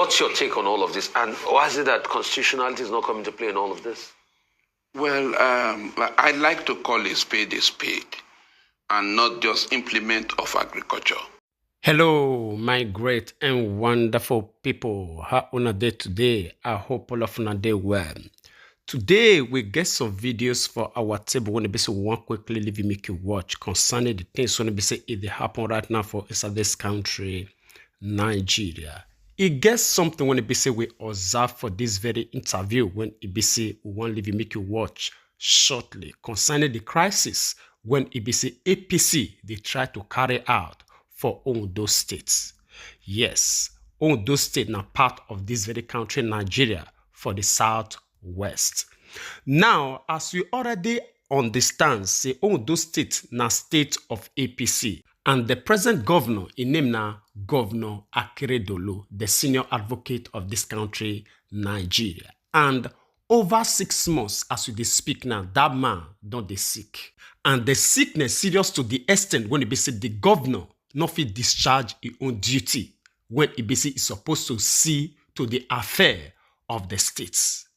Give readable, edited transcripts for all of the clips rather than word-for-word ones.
what's your take on all of this? And why is it that constitutionality is not coming to play in all of this? Well, I like to call a spade and not just implement of agriculture. Hello, my great and wonderful people. How una day today? I hope all of una day well. Today, we get some videos for our table when we one quickly leave make you watch concerning the things when we say it happen right now for inside this country, Nigeria. It gets something when it say we observe for this very interview when it say we want leave make you watch shortly concerning the crisis when it say APC they try to carry out for Ondo states. Yes, Ondo state now part of this very country, Nigeria, for the southwest. Now, as we already understand, say Ondo state now state of APC, and the present governor, in name now Governor Akeredolu, the senior advocate of this country, Nigeria. And over 6 months, as we speak now, that man don't dey sick. And the sickness serious to the extent when it be said the governor not fit discharge his own duty when EBC is supposed to see to the affair of the states.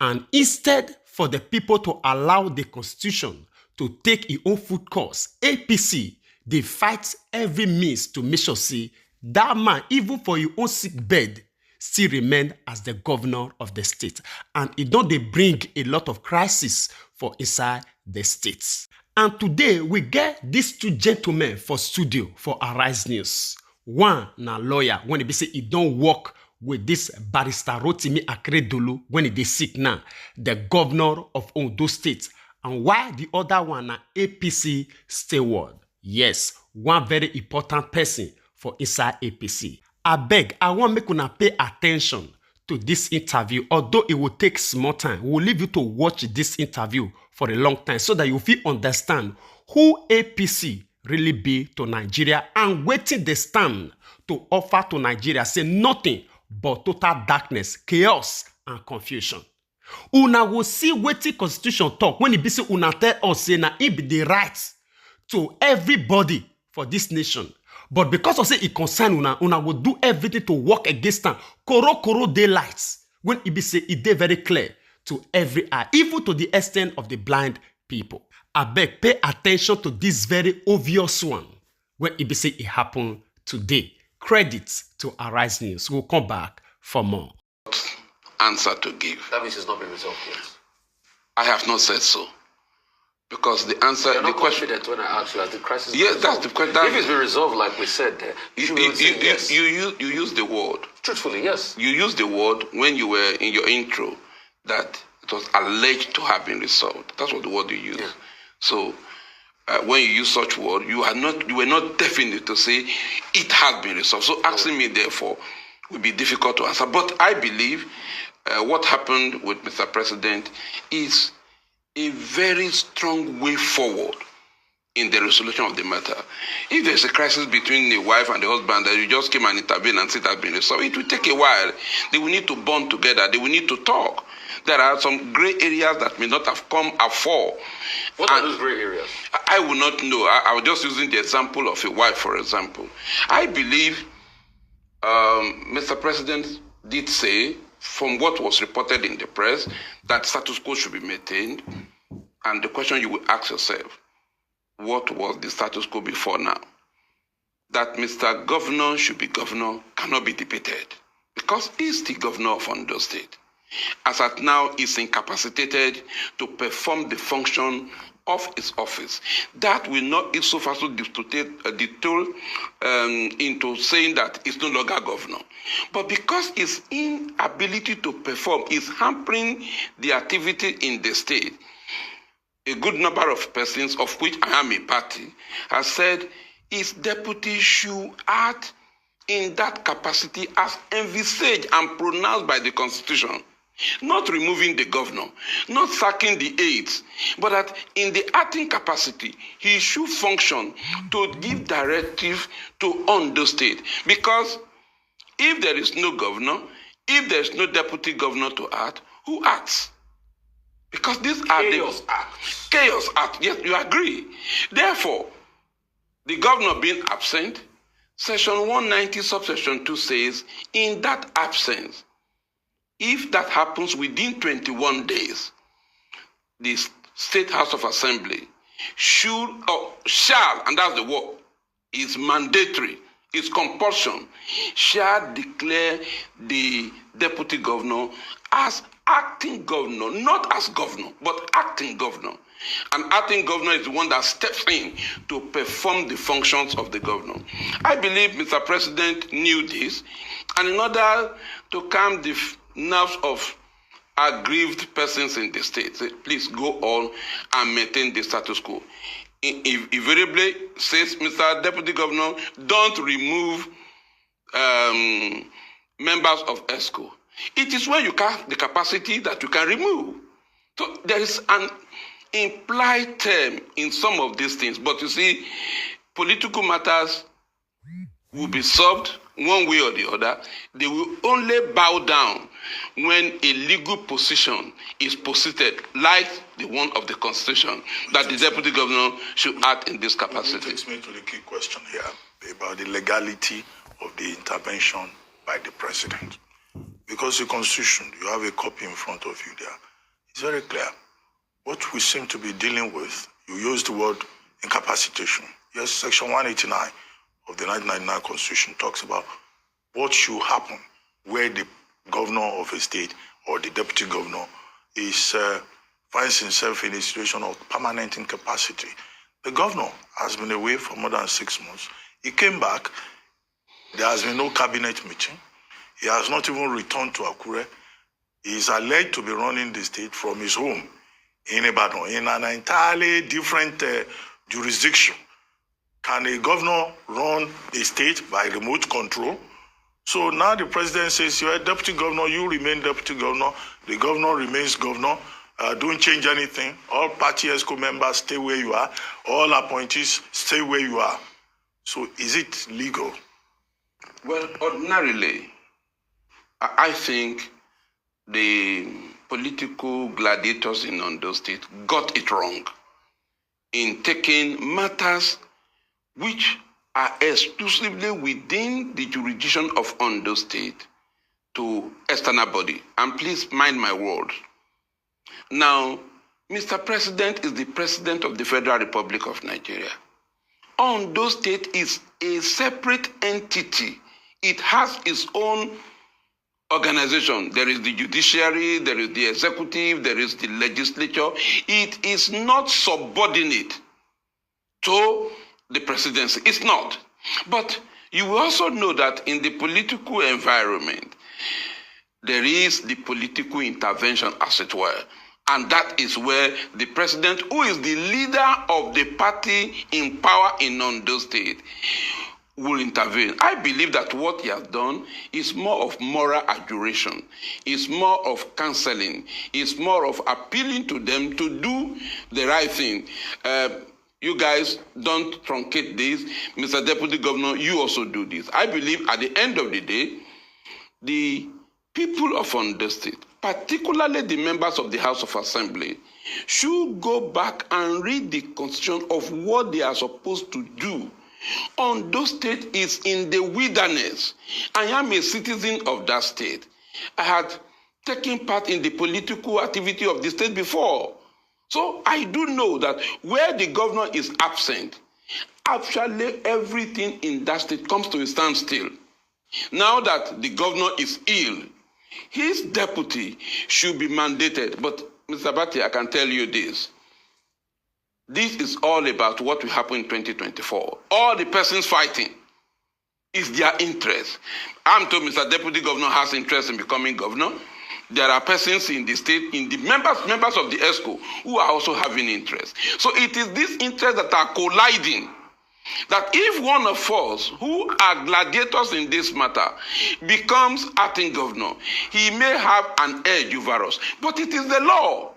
And instead for the people to allow the constitution to take its own full course, APC, they fight every means to make sure see that man, even for your own sick bed, still remain as the governor of the state. And it don't they bring a lot of crisis for inside the states. And today, we get these two gentlemen for studio for Arise News. One, na lawyer, when he say he don't work with this barrister Rotimi Akeredolu when he is sick now, the governor of Ondo State. And why the other one, na APC steward. Yes, one very important person for inside APC. I beg, I want make una pay attention to this interview, although it will take small time. We'll leave you to watch this interview for a long time so that you will understand who APC really be to Nigeria and waiting they stand to offer to Nigeria. Say nothing but total darkness, chaos, and confusion. Una will see waiting constitution talk when it be say una tell us say na it be the right to everybody for this nation. But because of say it concern una will do everything to work against them. Koro daylights. When it be say it dey very clear to every eye, even to the extent of the blind people. I beg, pay attention to this very obvious one. When it be say it happened today. Credits to Arise News. We'll come back for more. Answer to give. That means it's not been resolved yet. I have not said so. Because the answer, You're not the question. confident when I ask you, as the crisis. Yes, that's the question. If it's been resolved, like we said, you use the word. Truthfully, yes. You used the word when you were in your intro that it was alleged to have been resolved. That's what the word you used. Yeah. So when you use such word, you were not definite to say it has been resolved. So asking me, therefore, will be difficult to answer. But I believe what happened with Mr. President is a very strong way forward in the resolution of the matter. If there's a crisis between the wife and the husband that you just came and intervene and say it has been resolved, it will take a while. They will need to bond together. They will need to talk. There are some gray areas that may not have come afore. What are those gray areas? I will not know. I was just using the example of a wife, for example. I believe Mr. President did say, from what was reported in the press, that status quo should be maintained. And the question you will ask yourself, what was the status quo before now? That Mr. Governor should be governor cannot be debated because he's the governor of Ondo State. As at now, he's incapacitated to perform the function of his office. That will not so far so detour into saying that he's no longer governor. But because his inability to perform is hampering the activity in the state, a good number of persons, of which I am a party, has said his deputy should act in that capacity as envisaged and pronounced by the Constitution. Not removing the governor, not sacking the aides, but that in the acting capacity, he should function to give directive to Ondo State. Because if there is no governor, if there is no deputy governor to act, who acts? Because these are Chaos acts. Chaos acts. Yes, you agree. Therefore, the governor being absent, Section 190, subsection 2 says, in that absence, if that happens within 21 days, the State House of Assembly should or shall, and that's the word, is mandatory, it's compulsion, shall declare the deputy governor as acting governor, not as governor, but acting governor. An acting governor is the one that steps in to perform the functions of the governor. I believe Mr. President knew this, and in order to calm the nerves of aggrieved persons in the state, say, please go on and maintain the status quo. Invariably says, Mr. Deputy Governor, don't remove members of ESCO. It is when you have the capacity that you can remove. So there is an implied term in some of these things, but you see, political matters will be solved one way or the other. They will only bow down when a legal position is posited, like the one of the Constitution, that the Deputy Governor should act in this capacity. It takes me to the key question here about the legality of the intervention by the President. Because the Constitution, you have a copy in front of you there, it's very clear. What we seem to be dealing with, you use the word incapacitation. Yes, Section 189 of the 1999 Constitution talks about what should happen where the governor of a state or the deputy governor is finds himself in a situation of permanent incapacity. The governor has been away for more than 6 months. He came back. There has been no cabinet meeting. He has not even returned to Akure. He is alleged to be running the state from his home in Ibadan, in an entirely different jurisdiction. Can a governor run a state by remote control? So now the president says, you're a deputy governor, you remain deputy governor, the governor remains governor, don't change anything. All party ESCO members stay where you are, all appointees stay where you are. So is it legal? Well, ordinarily, I think the political gladiators in Ondo State got it wrong in taking matters which are exclusively within the jurisdiction of Ondo State to external body. And please mind my words. Now, Mr. President is the President of the Federal Republic of Nigeria. Ondo State is a separate entity. It has its own organization. There is the judiciary, there is the executive, there is the legislature. It is not subordinate to the presidency. It's not. But you will also know that in the political environment, there is the political intervention, as it were. And that is where the president, who is the leader of the party in power in Ondo State, will intervene. I believe that what he has done is more of moral adjuration, is more of counseling, is more of appealing to them to do the right thing. You guys don't truncate this. Mr. Deputy Governor, you also do this. I believe at the end of the day, the people of Ondo State, particularly the members of the House of Assembly, should go back and read the Constitution of what they are supposed to do. Ondo State is in the wilderness. I am a citizen of that state. I had taken part in the political activity of the state before. So I do know that where the governor is absent, actually everything in that state comes to a standstill. Now that the governor is ill, his deputy should be mandated. But Mr. Bati, I can tell you this. This is all about what will happen in 2024. All the persons fighting is their interest. I'm told Mr. Deputy Governor has interest in becoming governor. There are persons in the state, in the members of the ESCO, who are also having interest. So it is these interests that are colliding. That if one of us who are gladiators in this matter becomes acting governor, he may have an edge over us. But it is the law.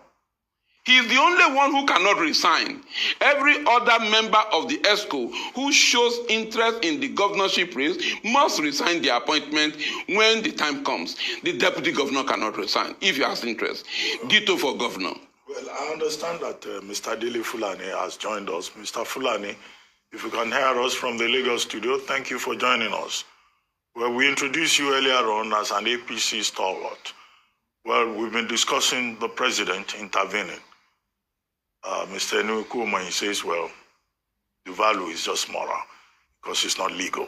He is the only one who cannot resign. Every other member of the ESCO who shows interest in the governorship race must resign the appointment when the time comes. The deputy governor cannot resign if he has interest. Ditto for governor. Well, I understand that Mr. Dele Fulani has joined us. Mr. Fulani If you can hear us from the Lagos studio, thank you for joining us. Well, we introduced you earlier on as an APC stalwart. Well, we've been discussing the president intervening. Mr. Nukuma, he says, well, the value is just moral because it's not legal.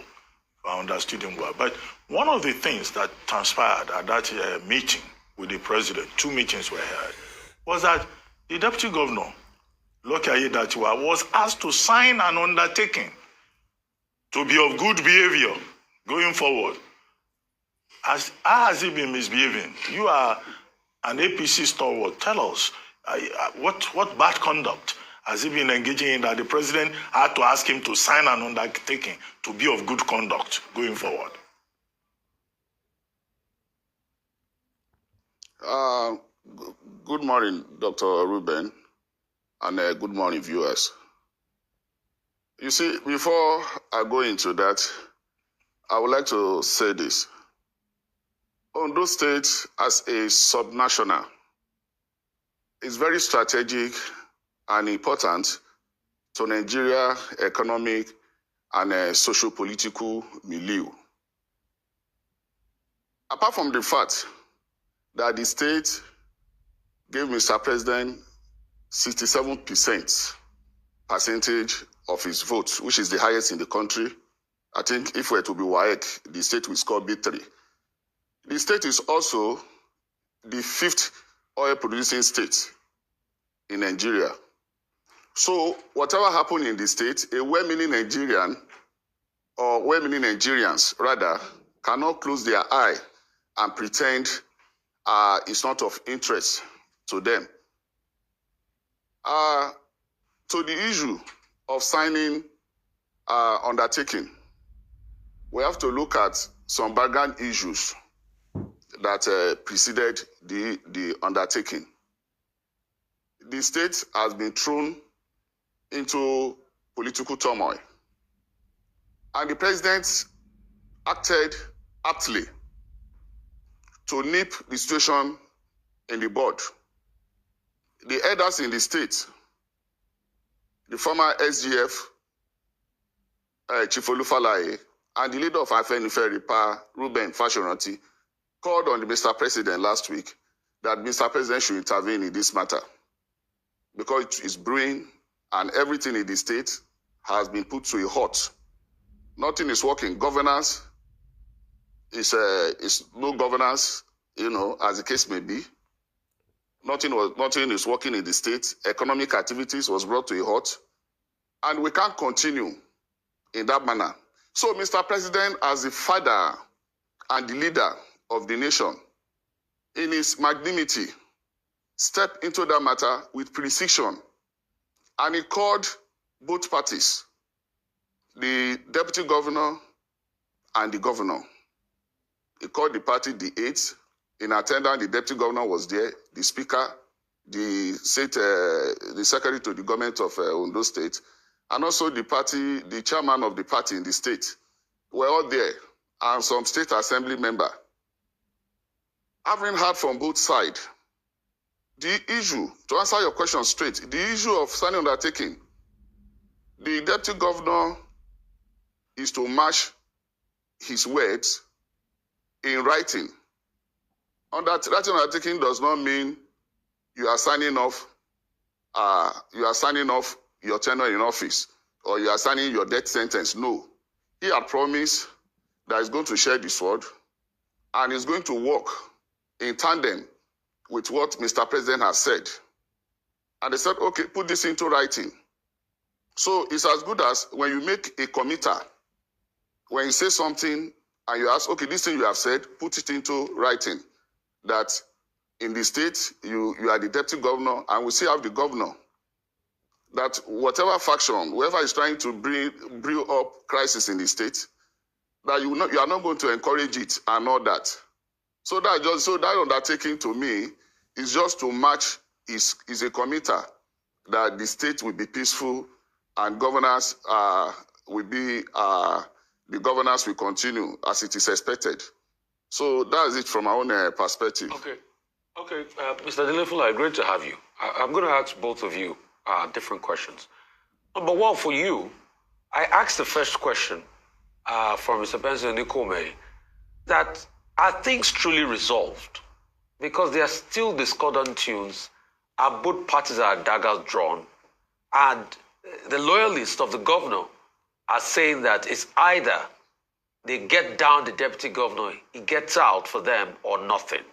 I understood him well. But one of the things that transpired at that meeting with the president, 2 meetings were held, was that the deputy governor, Loki Ayedatiwa, was asked to sign an undertaking to be of good behavior going forward. How has he been misbehaving? You are an APC stalwart. Tell us, what bad conduct has he been engaging in that the president had to ask him to sign an undertaking to be of good conduct going forward? Good morning, Dr. Ruben, and good morning, viewers. You see, before I go into that, I would like to say this. Ondo State, as a subnational, is very strategic and important to Nigeria economic and socio-political milieu. Apart from the fact that the state gave Mr. President 67% percentage of his votes, which is the highest in the country. I think if we're to be WAEC, the state will score B3. The state is also the 5th oil-producing state in Nigeria. So whatever happened in the state, a well-meaning Nigerian, or well-meaning Nigerians, rather, cannot close their eye and pretend it's not of interest to them. To the issue of signing undertaking, we have to look at some background issues that preceded the undertaking. The state has been thrown into political turmoil, and the president acted aptly to nip the situation in the bud. The elders in the state, the former SGF, Chief Olufalaye, and the leader of Afenifere, Ruben Fashoranti, called on the Mr. President last week that Mr. President should intervene in this matter because it is brewing and everything in the state has been put to a halt. Nothing is working. Governance is no governance, as the case may be. Nothing is working in the state. Economic activities was brought to a halt. And we can't continue in that manner. So, Mr. President, as the father and the leader of the nation, in his magnanimity, stepped into that matter with precision. And he called both parties, the deputy governor and the governor. He called the party the eighth. In attendance, the deputy governor was there, the speaker, the secretary to the government of Ondo State, and also the chairman of the party in the state were all there, and some state assembly member. Having heard from both sides, the issue, to answer your question straight, the issue of signing undertaking, the deputy governor is to match his words in writing. Writing undertaking does not mean you are signing off your tenure in office or you are signing your death sentence. No. He had promised that he's going to share the sword and he's going to work in tandem with what Mr. President has said. And they said, okay, put this into writing. So it's as good as when you make a committer, when you say something and you ask, okay, this thing you have said, put it into writing. That in the state, you are the deputy governor, and we still have the governor. That whatever faction, whoever is trying to brew up crisis in the state, that you are not going to encourage it and all that. So that undertaking to me is just to match is a committer that the state will be peaceful and governance will be the governance will continue as it is expected. So that's it from our own perspective. Okay, Mr. Delefula, great to have you. I'm going to ask both of you different questions. Number one, for you, I asked the first question from Mr. Benson Nikome that are things truly resolved? Because there are still discordant tunes, and both parties are daggers drawn, and the loyalists of the governor are saying that it's either they get down the deputy governor, he gets out for them, or nothing.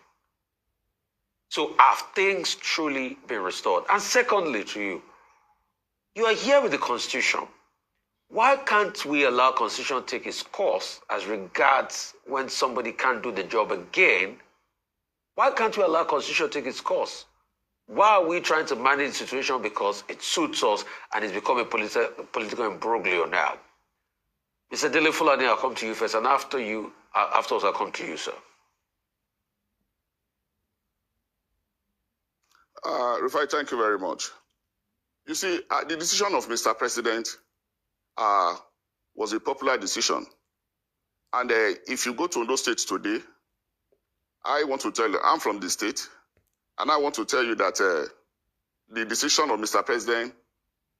So have things truly been restored? And secondly, to you are here with the Constitution. Why can't we allow Constitution take its course as regards when somebody can't do the job again? Why can't we allow Constitution take its course? Why are we trying to manage the situation because it suits us and it's become a political imbroglio now? Mr. Dele Fulani, I'll come to you first, and afterwards I'll come to you, sir. Rufai, thank you very much. You see, the decision of Mr. President was a popular decision. And if you go to Ondo State today, I want to tell you, I'm from the state, and I want to tell you that the decision of Mr. President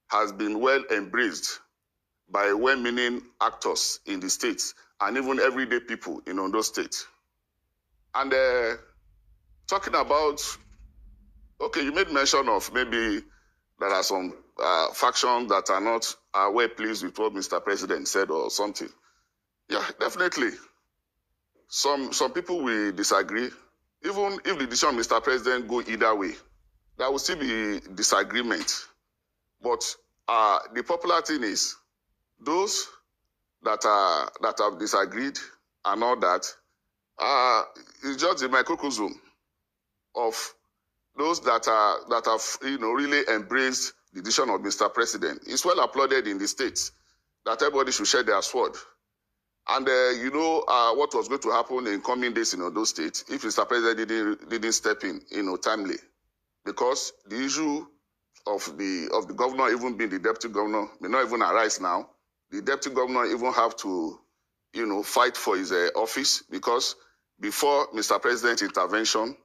has been well embraced by well-meaning actors in the state and even everyday people in Ondo State. And talking about, okay, you made mention of maybe there are some factions that are not well pleased with what Mr. President said or something. Yeah, definitely. Some people will disagree. Even if the decision of Mr. President go either way, there will still be disagreement. But the popular thing is, those that have disagreed and all that, it's just a microcosm of those that have really embraced the decision of Mr. President. It's well applauded in the states that everybody should share their sword. And what was going to happen in coming days in those states if Mr. President didn't step in, timely, because the issue of the governor even being the deputy governor may not even arise now. The deputy governor even have to, fight for his office, because before Mr. President's intervention,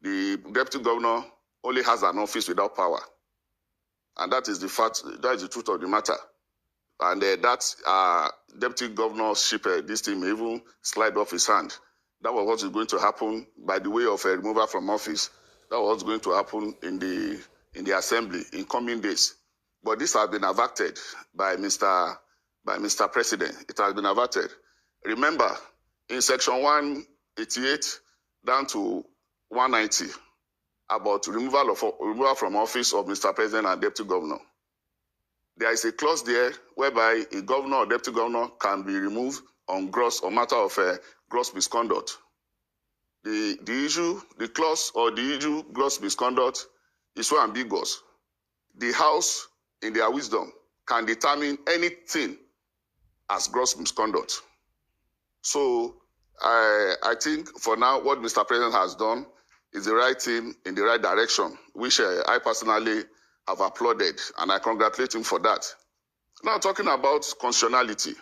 the deputy governor only has an office without power. And that is the fact, that is the truth of the matter. And that deputy governorship, this thing may even slide off his hand. That was what is going to happen by the way of a removal from office. That was what's going to happen in the assembly in coming days. But this has been averted by Mr. President. It has been averted. Remember, in section 188 down to 190, about removal from office of Mr. President and Deputy Governor, there is a clause there whereby a governor or deputy governor can be removed on matter of gross misconduct. The clause or the issue gross misconduct is so ambiguous. The House, in their wisdom, can determine anything as gross misconduct. So I think for now, what Mr. President has done is the right thing in the right direction, which I personally have applauded, and I congratulate him for that. Now, talking about constitutionality,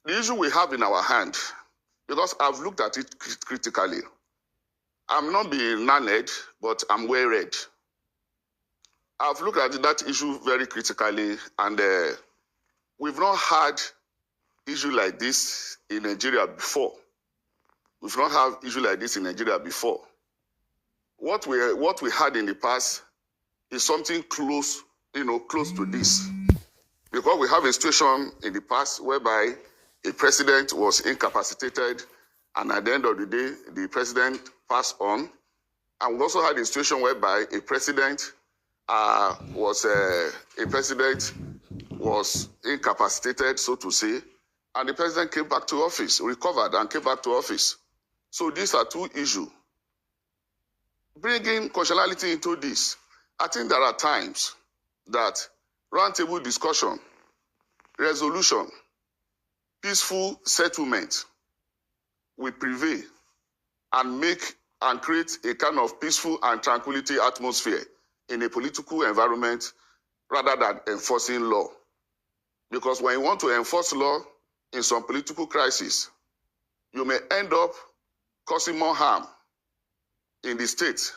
the issue we have in our hand, because I've looked at it critically. I'm not being learned, but I'm well read. I've looked at that issue very critically, and we've not had issue like this in Nigeria before. We've not had issue like this in Nigeria before. What we had in the past is something close to this. Because we have a situation in the past whereby a president was incapacitated, and at the end of the day, the president passed on. And we also had a situation whereby a president was incapacitated, so to say, and the president came back to office, recovered and came back to office. So these are two issues. Bringing constitutionality into this, I think there are times that roundtable discussion, resolution, peaceful settlement will prevail and create a kind of peaceful and tranquility atmosphere in a political environment rather than enforcing law. Because when you want to enforce law in some political crisis, you may end up causing more harm in the state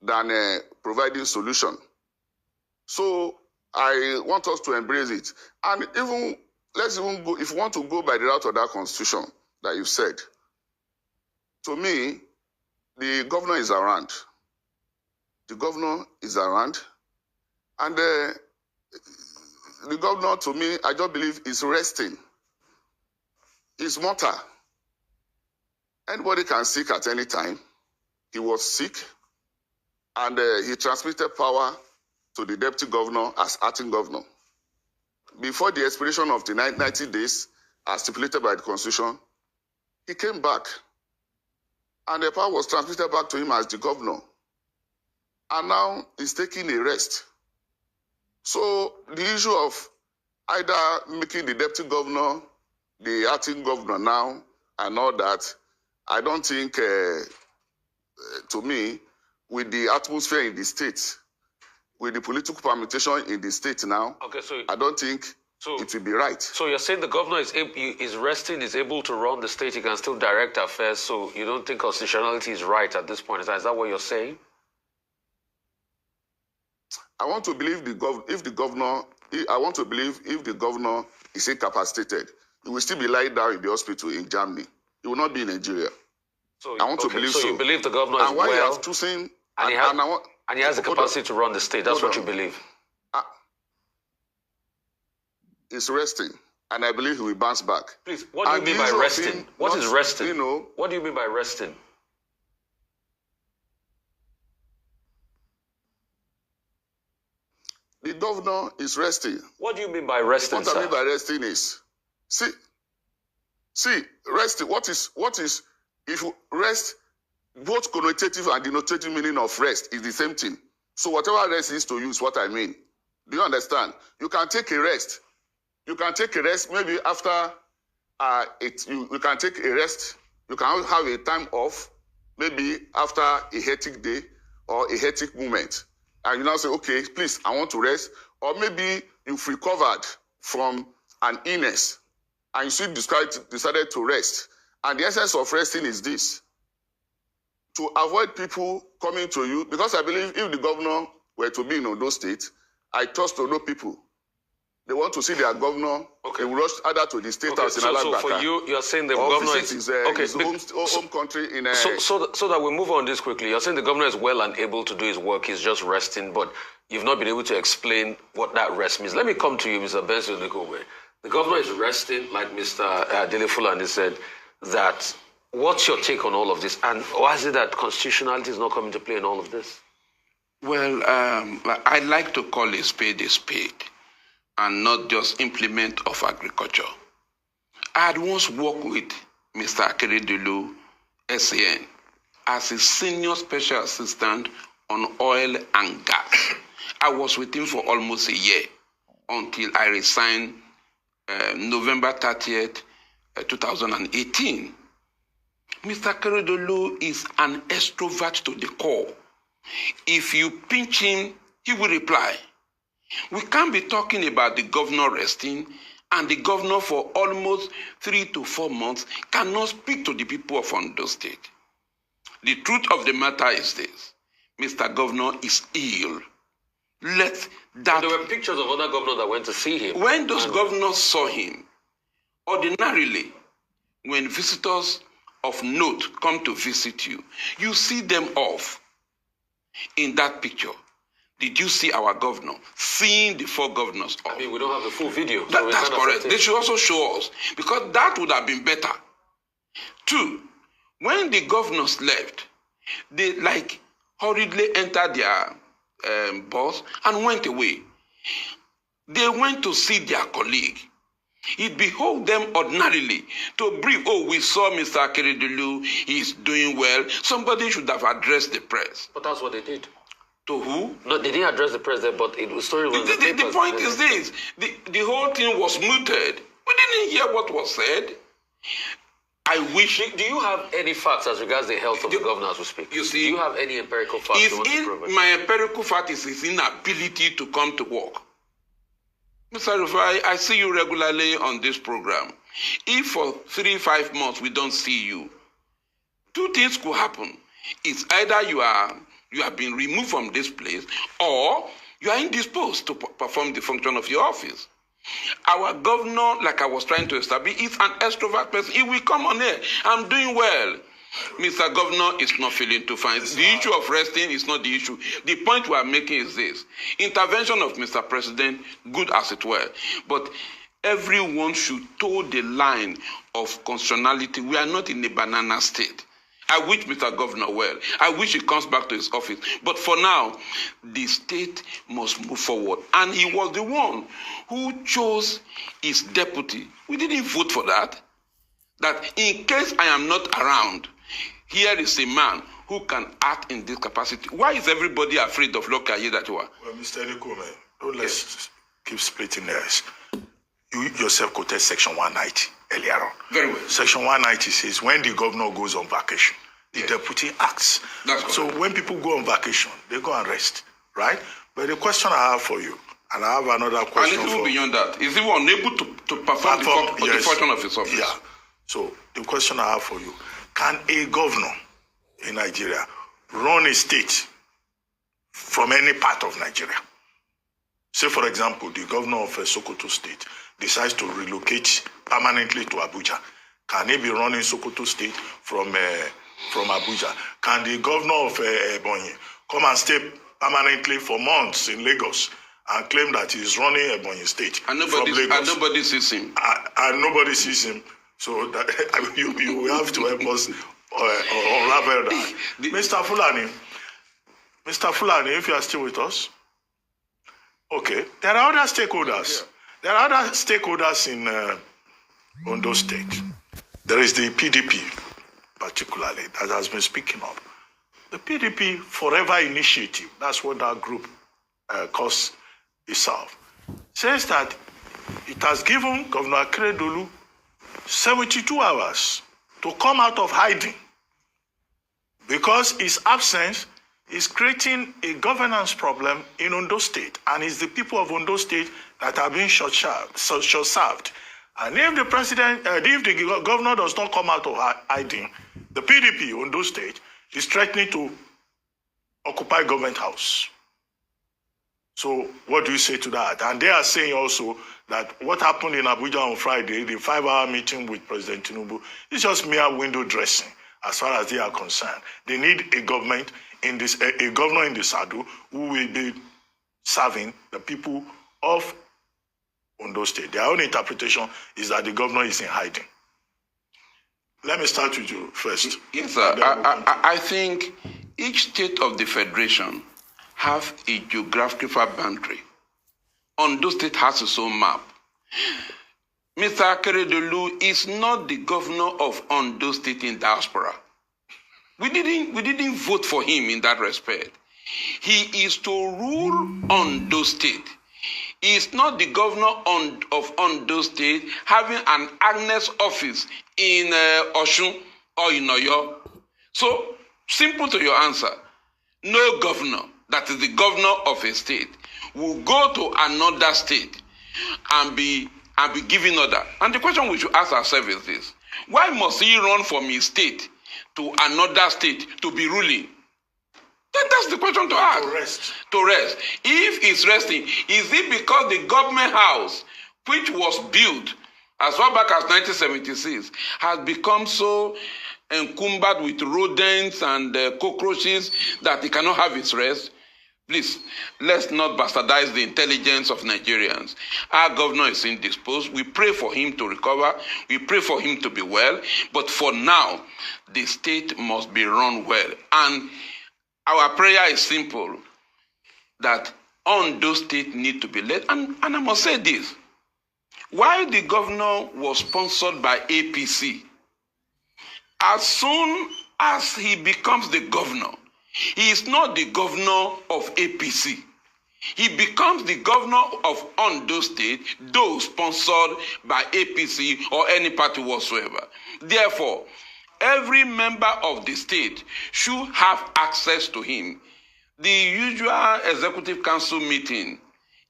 than providing solution. So I want us to embrace it. And even, let's even go, if you want to go by the route of that constitution that you said, to me, the governor is around. The governor is around. And the governor, to me, I just believe is resting. He's mortal. Anybody can sick at any time. He was sick, and he transmitted power to the deputy governor as acting governor. Before the expiration of the 90 days, as stipulated by the constitution, he came back, and the power was transmitted back to him as the governor. And now he's taking a rest. So the issue of either making the deputy governor the acting governor now and all that, I don't think, to me, with the atmosphere in the state, with the political permutation in the state now, I don't think it will be right. So you're saying the governor is resting, is able to run the state, he can still direct affairs, so you don't think constitutionality is right at this point? Is that what you're saying? I want to believe if the governor is incapacitated, he will still be lying down in the hospital in Germany. He will not be in Nigeria. So I want to believe so. So you believe the governor is well, he has chosen, and he has the capacity to run the state. That's what you believe. He's resting, and I believe he will bounce back. Please, what do you mean by resting? What is resting? What do you mean by resting? The governor is resting. What do you mean by resting, What I mean by resting is, resting. What is, if you rest, both connotative and denotative meaning of rest is the same thing. So whatever rest is to use, what I mean. Do you understand? You can take a rest. You can take a rest maybe after you can take a rest. You can have a time off, maybe after a hectic day or a hectic moment. And you now say, okay, please, I want to rest. Or maybe you've recovered from an illness and you still decided to rest. And the essence of resting is this: to avoid people coming to you, because I believe if the governor were to be in Ondo State, I trust Ondo people. They want to see their governor. They will rush either to the state house in Alagbaka. So for you, you're saying the governor is his home country in. So that we move on this quickly. You're saying the governor is well and able to do his work. He's just resting, but you've not been able to explain what that rest means. Let me come to you, Mr. Benson Nikobe. The governor is resting, like Mr. Dele Fulani said. That what's your take on all of this, and why is it that constitutionality is not coming to play in all of this? Well, I like to call a spade and not just implement of agriculture. I had once worked with Mr. Akeredolu SAN as a senior special assistant on oil and gas. I was with him for almost a year until I resigned November 30th, 2018. Mr. Akeredolu is an extrovert to the core. If you pinch him, he will reply. We can't be talking about the governor resting, and the governor for almost 3 to 4 months cannot speak to the people of Ondo State. The truth of the matter is this: Mr. Governor is ill. There were pictures of other governors that went to see him. When those governors saw him, ordinarily, when visitors of note come to visit you, you see them off. In that picture, did you see our governor seeing the 4 governors off? I mean, we don't have the full video. That's correct. They should also show us, because that would have been better. 2, when the governors left, they hurriedly entered their bus and went away. They went to see their colleague. It behoved them ordinarily to brief, we saw Mr. Akeredolu, he's doing well. Somebody should have addressed the press. But that's what they did. To who? No, they didn't address the press there, but it was story was the point is this: the whole thing was muted. We didn't hear what was said. I wish. Do you have any facts as regards the health of the governor as we speak? You see, do you have any empirical facts? My empirical fact is his inability to come to work. Mr. Rufai, I see you regularly on this program. If for 3-5 months we don't see you, 2 things could happen. It's either you have been removed from this place, or you are indisposed to perform the function of your office. Our governor, like I was trying to establish, is an extrovert person. He will come on here. I'm doing well. Mr. Governor is not feeling too fine. The issue of resting is not the issue. The point we are making is this. Intervention of Mr. President, good as it were. But everyone should toe the line of constitutionality. We are not in a banana state. I wish Mr. Governor well. I wish he comes back to his office. But for now, the state must move forward. And he was the one who chose his deputy. We didn't vote for that. That in case I am not around, here is a man who can act in this capacity. Why is everybody afraid of local Yedatiwa? Well, Mr. Nikome, don't let's keep splitting hairs. You yourself quoted Section 190 earlier on. Very well. Section 190 says when the governor goes on vacation, the deputy acts. That's so when people go on vacation, they go and rest, right? But the question I have for you, and I have another question and even beyond that, is he unable to perform the function of his office? Yeah. So the question I have for you, can a governor in Nigeria run a state from any part of Nigeria? Say, for example, the governor of Sokoto State decides to relocate permanently to Abuja. Can he be running Sokoto State from Abuja? Can the governor of Ebonyi come and stay permanently for months in Lagos and claim that he is running Ebonyi State from Lagos? And nobody sees him. And nobody sees him. So that, you have to help us unravel that. Mr. Fulani, if you are still with us. Okay, there are other stakeholders. Yeah. There are other stakeholders in Ondo State. There is the PDP, particularly, that has been speaking up. The PDP Forever Initiative, that's what that group calls itself, says that it has given Governor Akeredolu 72 hours to come out of hiding because his absence is creating a governance problem in Ondo State, and it's the people of Ondo State that are being short-served. And if the governor does not come out of hiding, the PDP Ondo State is threatening to occupy government house. So what do you say to that? And they are saying also that what happened in Abuja on Friday, the 5-hour meeting with President Tinubu, is just mere window dressing as far as they are concerned. They need a governor in the saddle who will be serving the people of Ondo State. Their own interpretation is that the governor is in hiding. Let me start with you first. Yes, sir. I think each state of the federation have a geographical boundary. Ondo State has its own map. Mr. Akeredolu is not the governor of Ondo State in diaspora. We didn't vote for him in that respect. He is to rule Ondo State. He is not the governor of Ondo State having an Agnes office in Osun or in Oyo. So, simple to your answer, no governor that is the governor of a state will go to another state and be giving order. And the question we should ask ourselves is this: why must he run from his state to another state to be ruling? Then that's the question to ask. To rest. If he's resting, is it because the government house, which was built as far back as 1976, has become so encumbered with rodents and cockroaches that he cannot have its rest? Please, let's not bastardize the intelligence of Nigerians. Our governor is indisposed. We pray for him to recover. We pray for him to be well. But for now, the state must be run well. And our prayer is simple, that Ondo State need to be led. And I must say this, while the governor was sponsored by APC, as soon as he becomes the governor, he is not the governor of APC. He becomes the governor of Ondo State, though sponsored by APC or any party whatsoever. Therefore, every member of the state should have access to him. The usual executive council meeting,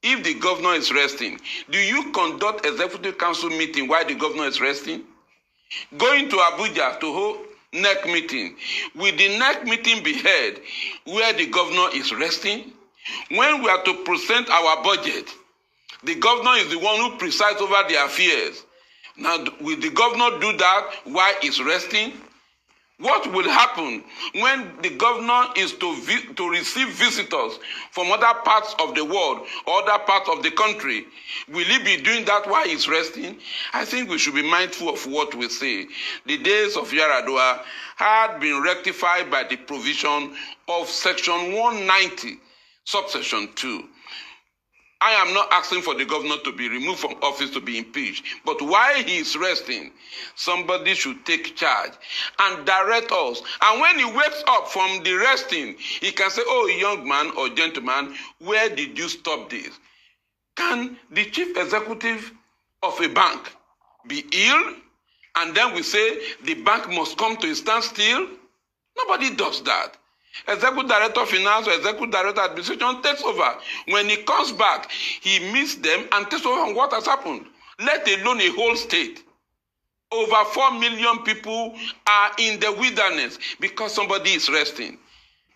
if the governor is resting, do you conduct executive council meeting while the governor is resting? Going to Abuja to hold NEC meeting, will the NEC meeting be held where the governor is resting? When we are to present our budget, the governor is the one who presides over the affairs. Now, will the governor do that while he's resting? What will happen when the governor is to receive visitors from other parts of the world, other parts of the country? Will he be doing that while he's resting? I think we should be mindful of what we say. The days of Yaradua had been rectified by the provision of Section 190, subsection 2. I am not asking for the governor to be removed from office to be impeached. But while he is resting, somebody should take charge and direct us. And when he wakes up from the resting, he can say, oh, young man or gentleman, where did you stop this? Can the chief executive of a bank be ill? And then we say the bank must come to a standstill? Nobody does that. Executive Director of Finance or Executive Director of Administration takes over. When he comes back, he meets them and takes over on what has happened, let alone a whole state. Over 4 million people are in the wilderness because somebody is resting.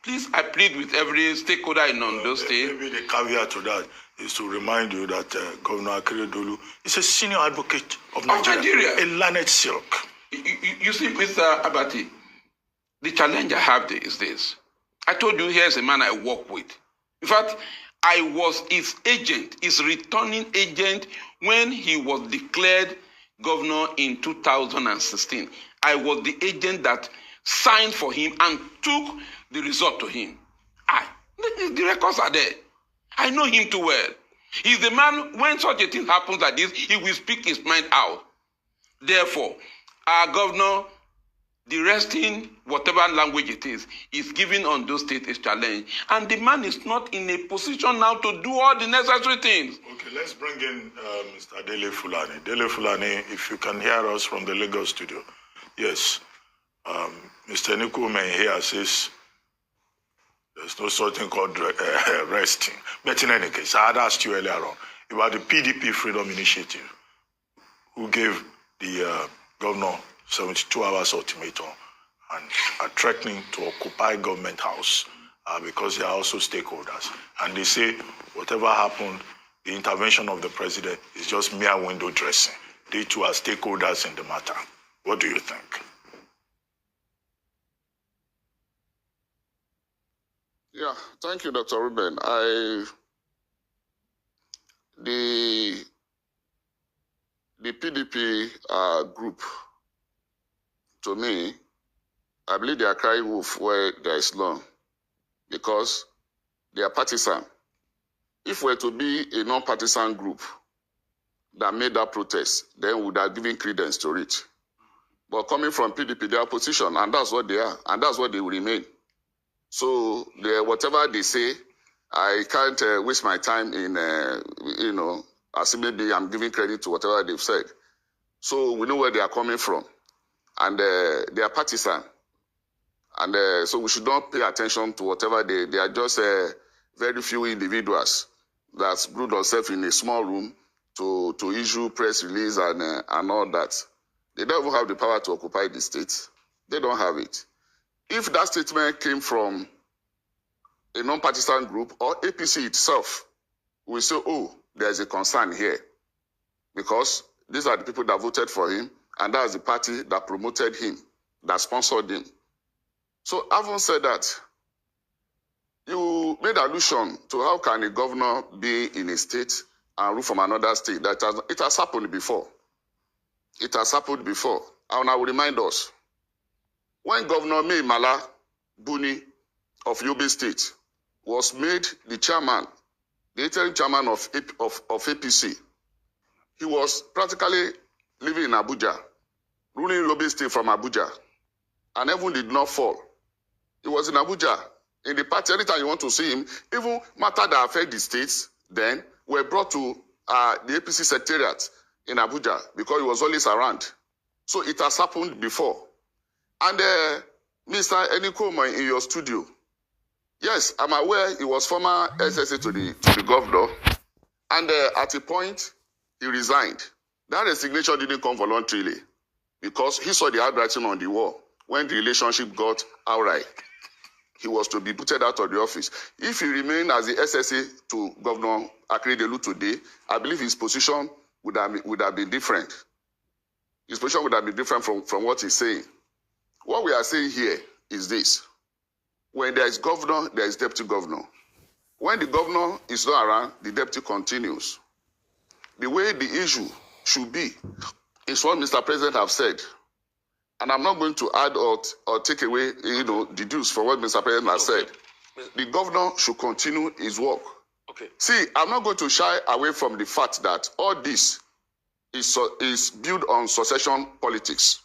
Please, I plead with every stakeholder in Ondo State. Maybe the caveat to that is to remind you that Governor Akeredolu is a senior advocate of Nigeria. A learned silk. You see, Mr. Abati, the challenge I have is this. I told you here's a man I work with. In fact, I was his agent, his returning agent when he was declared governor in 2016. I was the agent that signed for him and took the result to him. The records are there. I know him too well. He's the man, when such a thing happens like this, he will speak his mind out. Therefore, our governor, the resting, whatever language it is giving Ondo State a challenge. And the man is not in a position now to do all the necessary things. Okay, let's bring in Mr. Dele Fulani. Dele Fulani, if you can hear us from the Lagos studio. Yes. Mr. Nikume here says there's no such thing called resting. But in any case, I had asked you earlier on about the PDP Freedom Initiative, who gave the governor 72 hours ultimatum and are threatening to occupy government house because they are also stakeholders. And they say whatever happened, the intervention of the president is just mere window dressing. They too are stakeholders in the matter. What do you think? Yeah, thank you, Dr. Ruben. The PDP group, to me, I believe they are crying wolf where there is none, because they are partisan. If we were to be a non-partisan group that made that protest, then we would have given credence to it. But coming from PDP, they are opposition, and that's what they are, and that's what they will remain. So whatever they say, I can't waste my time in, as maybe I'm giving credit to whatever they've said. So we know where they are coming from. And they are partisan. And so we should not pay attention to whatever they are just very few individuals that glued themselves in a small room to issue press release and all that. They don't even have the power to occupy the state. They don't have it. If that statement came from a non-partisan group or APC itself, we say, oh, there's a concern here. Because these are the people that voted for him, and that's the party that promoted him, that sponsored him. So having said that, you made allusion to how can a governor be in a state and rule from another state. It has happened before. It has happened before. And I will remind us, when Governor Mai Mala Buni of Yobe State was made the chairman, the interim chairman of APC, he was practically living in Abuja, ruling Yobe State from Abuja, and heaven did not fall. He was in Abuja. In the party, anytime you want to see him, even matters that affect the states then were brought to the APC secretariat in Abuja because he was always around. So it has happened before. And Mr. Enikoma, in your studio, yes, I'm aware he was former SSA to the governor, and at a point, he resigned. That resignation didn't come voluntarily because he saw the handwriting on the wall when the relationship got outright. he was to be booted out of the office. If he remained as the SSA to Governor Akeredolu today, I believe his position would have been different. His position would have been different from what he's saying. What we are saying here is this. When there is governor, there is deputy governor. When the governor is not around, the deputy continues. The way the issue should be is what Mr. President have said. And I'm not going to add or take away, deduce from what Mr. President has said. The governor should continue his work. Okay. See, I'm not going to shy away from the fact that all this is built on succession politics.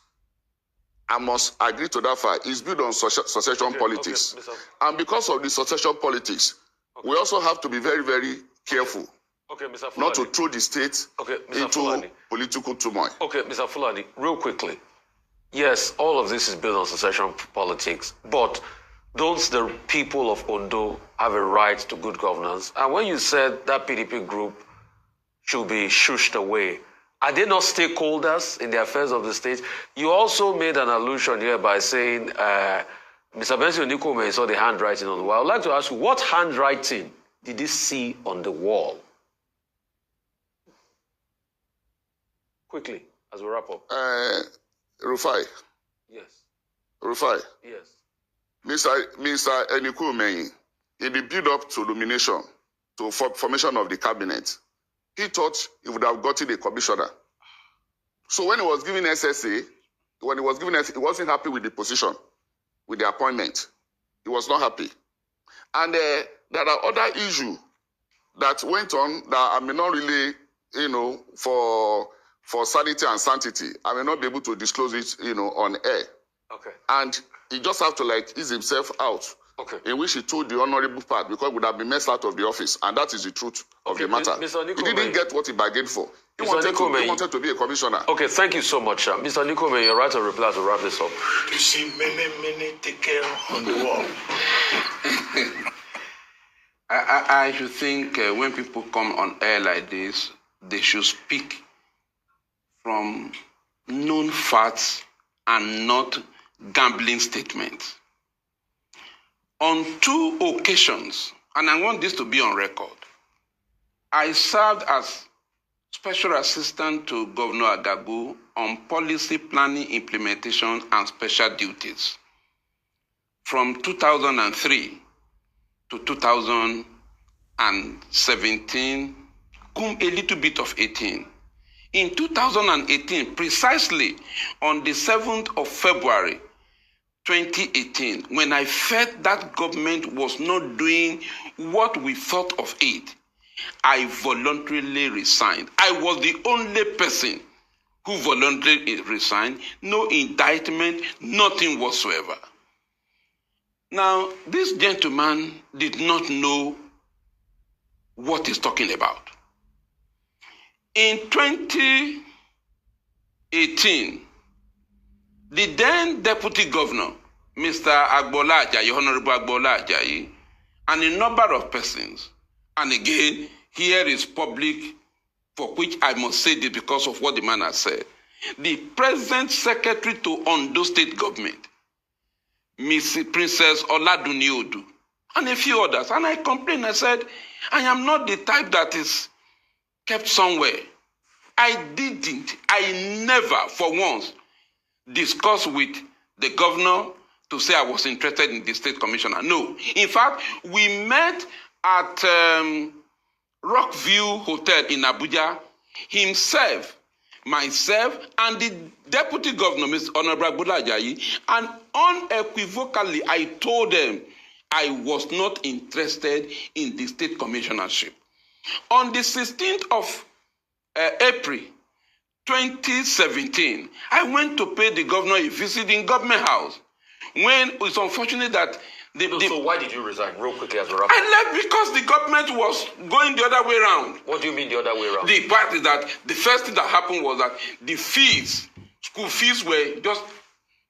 I must agree to that fact. It's built on succession politics. Okay, and because of the succession politics, we also have to be very, very careful not to throw the state into political turmoil. Okay, Mr. Fulani, real quickly. Yes, all of this is built on succession politics, but don't the people of Ondo have a right to good governance? And when you said that PDP group should be shushed away, are they not stakeholders in the affairs of the state? You also made an allusion here by saying Mr. Benson Nikome saw the handwriting on the wall. I would like to ask you, what handwriting did he see on the wall? Quickly, as we wrap up. Rufai. Yes. Rufai. Yes. Mr. Enikumeyi, in the build-up to nomination, to formation of the cabinet, he thought he would have gotten a commissioner. So when he was given SSA, he wasn't happy with the position, with the appointment. He was not happy. And there are other issues that went on that I may not really, for sanity and sanctity, I may not be able to disclose it, on air. Okay. And he just have to ease himself out. Okay. In which he told the honorable part because he would have been messed out of the office, and that is the truth of the matter. He didn't get what he bargained for. He wanted to be a commissioner. Okay, thank you so much, Mr. Nikome. You're right to reply to wrap this up. You see, many take care on the wall. I should think when people come on air like this, they should speak from known facts and not gambling statements. On 2 occasions, and I want this to be on record, I served as Special Assistant to Governor Agabu on policy planning, implementation, and special duties from 2003 to 2017, a little bit of 18. In 2018, precisely on the 7th of February, 2018, when I felt that government was not doing what we thought of it, I voluntarily resigned. I was the only person who voluntarily resigned, no indictment, nothing whatsoever. Now, this gentleman did not know what he's talking about. In 2018, the then Deputy Governor, Mr. Agbola Ajayi, Honorable Agbola Ajayi, and a number of persons, and again, here is public, for which I must say this because of what the man has said. The present Secretary to Ondo State Government, Miss Princess Oladuni Odu, and a few others. And I complained, I said, I am not the type that is kept somewhere. I never for once discussed with the governor to say I was interested in the state commissioner. No. In fact, we met at Rockview Hotel in Abuja, himself, myself, and the deputy governor, Mr. Honorable Agbola Ajayi, and unequivocally I told them I was not interested in the state commissionership. On the 16th of April 2017, I went to pay the governor a visit in Government House. When it's unfortunate that so why did you resign? Real quickly as a wrap. I left because the government was going the other way around. What do you mean the other way around? The part is that the first thing that happened was that the fees, school fees, were just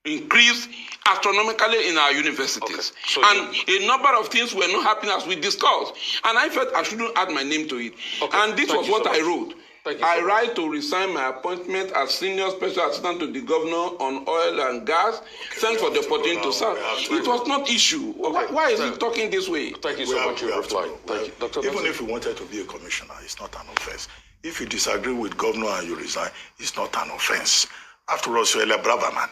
increased astronomically in our universities. Okay. So and a number of things were not happening as we discussed. And I felt I shouldn't add my name to it. Okay. And this was what I wrote. Thank you I so much. write to resign my appointment as Senior Special Assistant to the Governor on Oil and Gas. Thanks for the opportunity to serve. It was not issue. Why is he talking this way? Thank you so much. You replied. Thank you, Dr. Even Benson. if you wanted to be a commissioner, it's not an offense. If you disagree with governor and you resign, it's not an offense. After all, Suella Braverman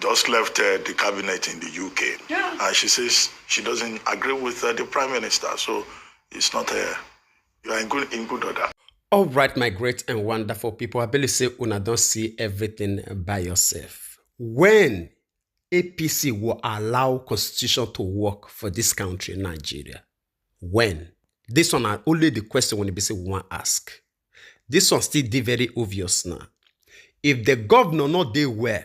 just left the cabinet in the UK. Yeah. And she says she doesn't agree with the prime minister. So it's not you are in good order. All right, my great and wonderful people. I believe say una don't see everything by yourself. When APC will allow constitution to work for this country, Nigeria? When? This one are only the question when they say we want ask. This one still very obvious now. If the governor not dey well,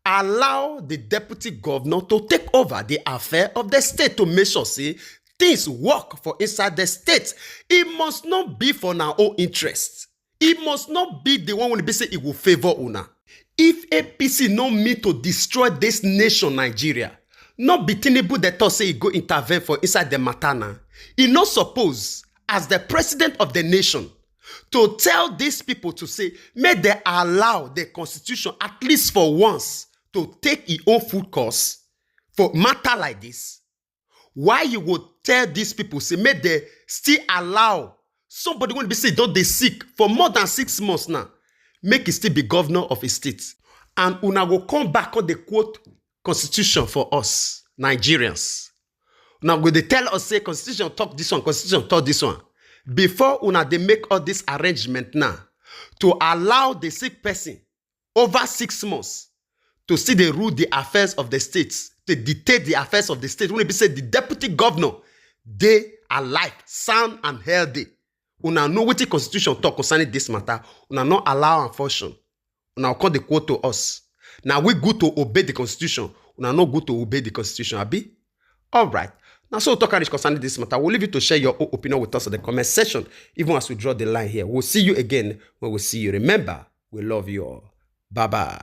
allow the deputy governor to take over the affair of the state to make sure say things work for inside the state. It must not be for our own interest. It must not be the one when they say it will favor una. If APC no mean to destroy this nation, Nigeria, not be Tinubu that thought say he go intervene for inside the matter now. He not suppose, as the president of the nation, to tell these people to say, may they allow the constitution at least for once to take its own full course for matter like this. Why you would tell these people, say, may they still allow somebody when they say don't they sick for more than 6 months now, make it still be governor of a state. And una go come back on the quote constitution for us, Nigerians. Now go they tell us say constitution talk this one, constitution talk this one. Before una they make all this arrangement now to allow the sick person over 6 months to see they rule the affairs of the states, to dictate the affairs of the state. When they say the deputy governor, they are alive, sound and healthy. Una know what the constitution talk concerning this matter. Una not allow and function. Una call the quote to us. Now we go to obey the constitution. Una not go to obey the constitution, abi? All right. Now, so talk concerning this matter. We'll leave you to share your own opinion with us in the comment section, even as we draw the line here. We'll see you again when we see you. Remember, we love you all. Bye-bye.